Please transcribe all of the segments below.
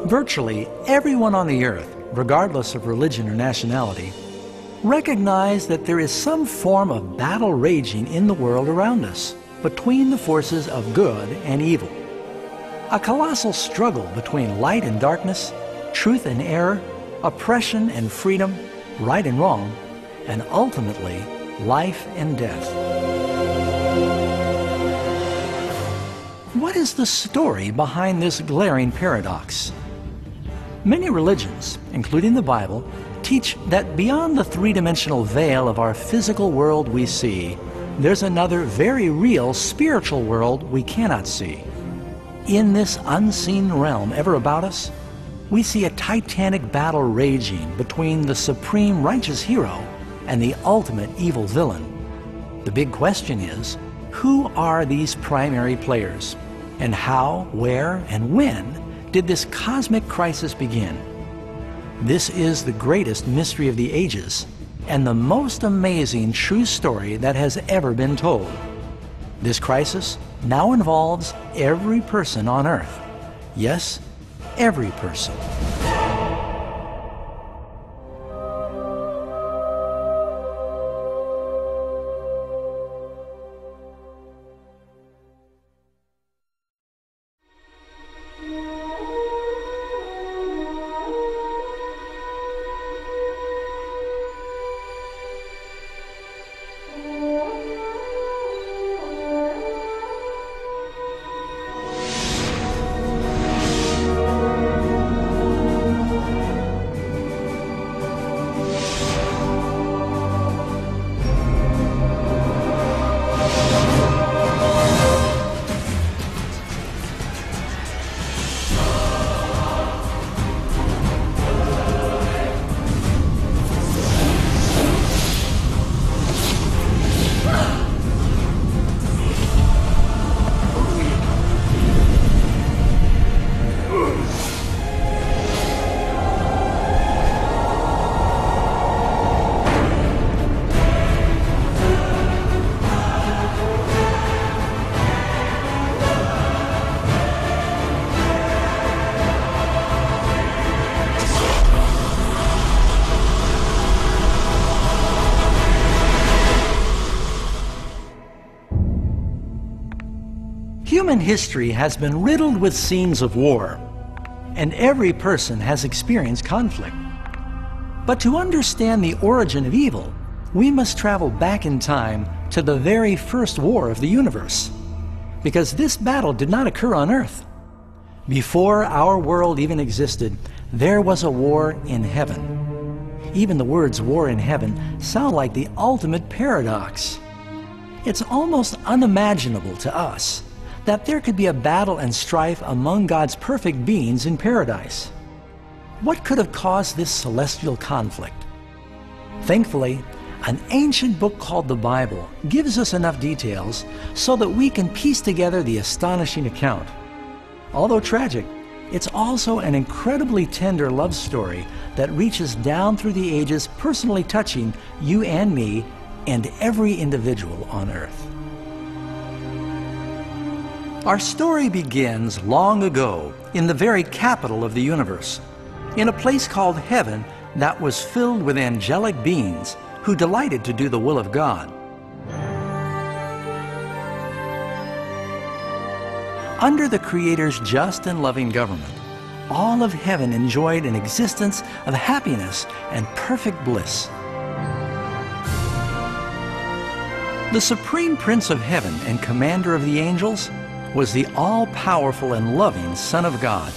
Virtually everyone on the earth, regardless of religion or nationality, recognize that there is some form of battle raging in the world around us between the forces of good and evil. A colossal struggle between light and darkness, truth and error, oppression and freedom, right and wrong, and ultimately, life and death. What is the story behind this glaring paradox? Many religions, including the Bible, teach that beyond the three-dimensional veil of our physical world we see, there's another very real spiritual world we cannot see. In this unseen realm ever about us, we see a titanic battle raging between the supreme righteous hero and the ultimate evil villain. The big question is, who are these primary players? And how, where, and when did this cosmic crisis begin? This is the greatest mystery of the ages and the most amazing true story that has ever been told. This crisis now involves every person on earth. Yes, every person. Human history has been riddled with scenes of war, and every person has experienced conflict. But to understand the origin of evil, we must travel back in time to the very first war of the universe, because this battle did not occur on Earth. Before our world even existed, there was a war in heaven. Even the words war in heaven sound like the ultimate paradox. It's almost unimaginable to us that there could be a battle and strife among God's perfect beings in paradise. What could have caused this celestial conflict? Thankfully, an ancient book called the Bible gives us enough details so that we can piece together the astonishing account. Although tragic, it's also an incredibly tender love story that reaches down through the ages, personally touching you and me and every individual on earth. Our story begins long ago in the very capital of the universe, in a place called heaven that was filled with angelic beings who delighted to do the will of God. Under the Creator's just and loving government, all of heaven enjoyed an existence of happiness and perfect bliss. The Supreme Prince of Heaven and Commander of the angels was the all-powerful and loving Son of God.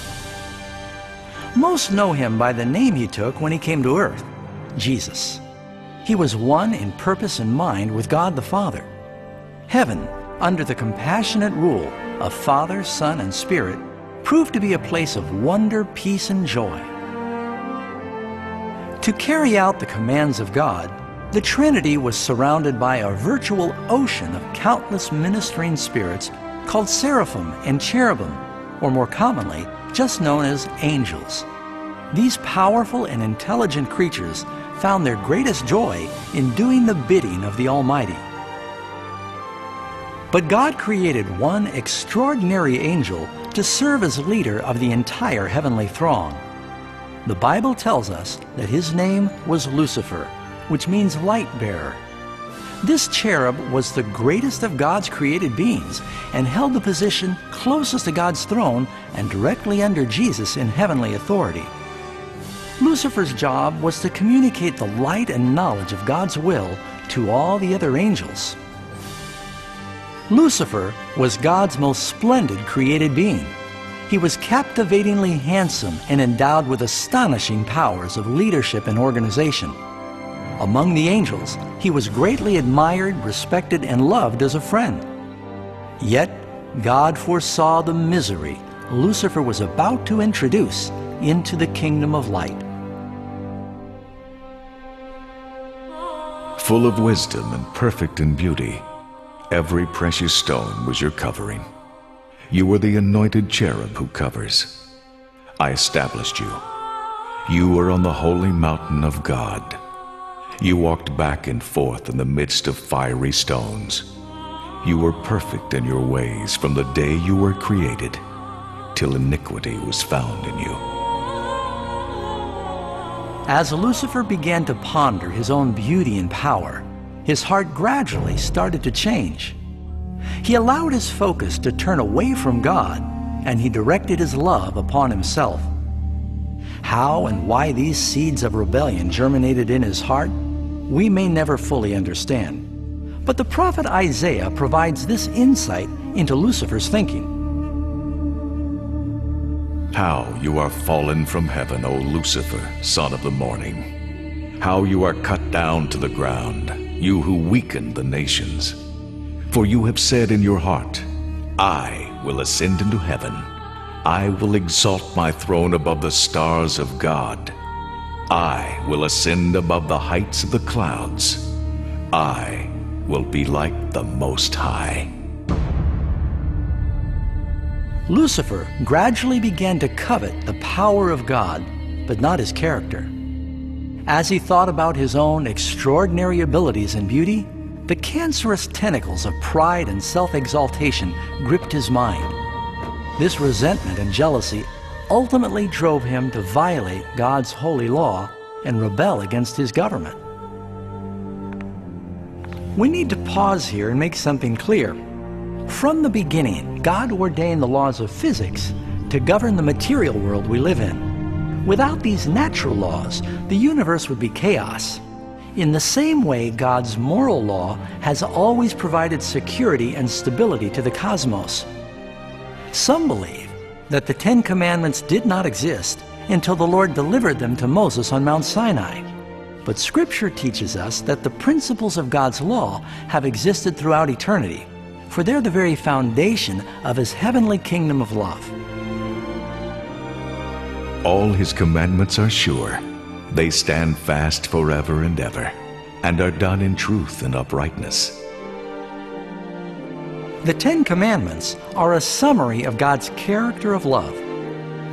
Most know him by the name he took when he came to earth, Jesus. He was one in purpose and mind with God the Father. Heaven, under the compassionate rule of Father, Son, and Spirit, proved to be a place of wonder, peace, and joy. To carry out the commands of God, the Trinity was surrounded by a virtual ocean of countless ministering spirits called seraphim and cherubim, or more commonly, just known as angels. These powerful and intelligent creatures found their greatest joy in doing the bidding of the Almighty. But God created one extraordinary angel to serve as leader of the entire heavenly throng. The Bible tells us that his name was Lucifer, which means light bearer. This cherub was the greatest of God's created beings and held the position closest to God's throne and directly under Jesus in heavenly authority. Lucifer's job was to communicate the light and knowledge of God's will to all the other angels. Lucifer was God's most splendid created being. He was captivatingly handsome and endowed with astonishing powers of leadership and organization. Among the angels, he was greatly admired, respected, and loved as a friend. Yet, God foresaw the misery Lucifer was about to introduce into the kingdom of light. Full of wisdom and perfect in beauty, every precious stone was your covering. You were the anointed cherub who covers. I established you. You were on the holy mountain of God. You walked back and forth in the midst of fiery stones. You were perfect in your ways from the day you were created, till iniquity was found in you. As Lucifer began to ponder his own beauty and power, his heart gradually started to change. He allowed his focus to turn away from God, and he directed his love upon himself. How and why these seeds of rebellion germinated in his heart, we may never fully understand. But the prophet Isaiah provides this insight into Lucifer's thinking. How you are fallen from heaven, O Lucifer, son of the morning. How you are cut down to the ground, you who weakened the nations. For you have said in your heart, I will ascend into heaven. I will exalt my throne above the stars of God. I will ascend above the heights of the clouds. I will be like the Most High. Lucifer gradually began to covet the power of God, but not his character. As he thought about his own extraordinary abilities and beauty, the cancerous tentacles of pride and self-exaltation gripped his mind. This resentment and jealousy ultimately drove him to violate God's holy law and rebel against his government. We need to pause here and make something clear. From the beginning, God ordained the laws of physics to govern the material world we live in. Without these natural laws, the universe would be chaos. In the same way, God's moral law has always provided security and stability to the cosmos. Some believe that the Ten Commandments did not exist until the Lord delivered them to Moses on Mount Sinai. But Scripture teaches us that the principles of God's law have existed throughout eternity, for they're the very foundation of His heavenly kingdom of love. All His commandments are sure. They stand fast forever and ever, and are done in truth and uprightness. The Ten Commandments are a summary of God's character of love.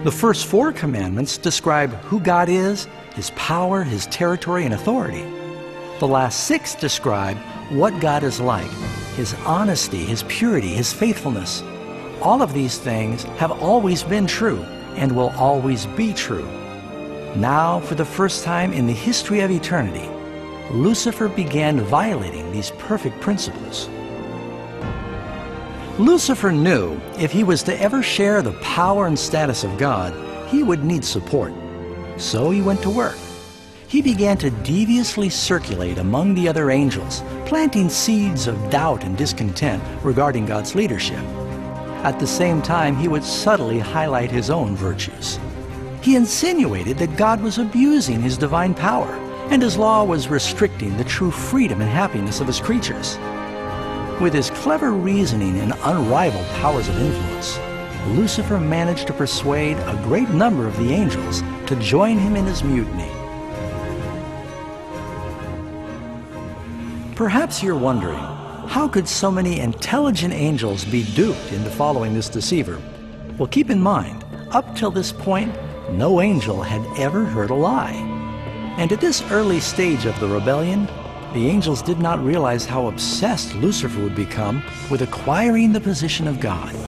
The first 4 commandments describe who God is, His power, His territory, and authority. The last 6 describe what God is like, His honesty, His purity, His faithfulness. All of these things have always been true and will always be true. Now, for the first time in the history of eternity, Lucifer began violating these perfect principles. Lucifer knew if he was to ever share the power and status of God, he would need support. So he went to work. He began to deviously circulate among the other angels, planting seeds of doubt and discontent regarding God's leadership. At the same time, he would subtly highlight his own virtues. He insinuated that God was abusing His divine power, and His law was restricting the true freedom and happiness of His creatures. With his clever reasoning and unrivaled powers of influence, Lucifer managed to persuade a great number of the angels to join him in his mutiny. Perhaps you're wondering, how could so many intelligent angels be duped into following this deceiver? Well, keep in mind, up till this point, no angel had ever heard a lie. And at this early stage of the rebellion, the angels did not realize how obsessed Lucifer would become with acquiring the position of God.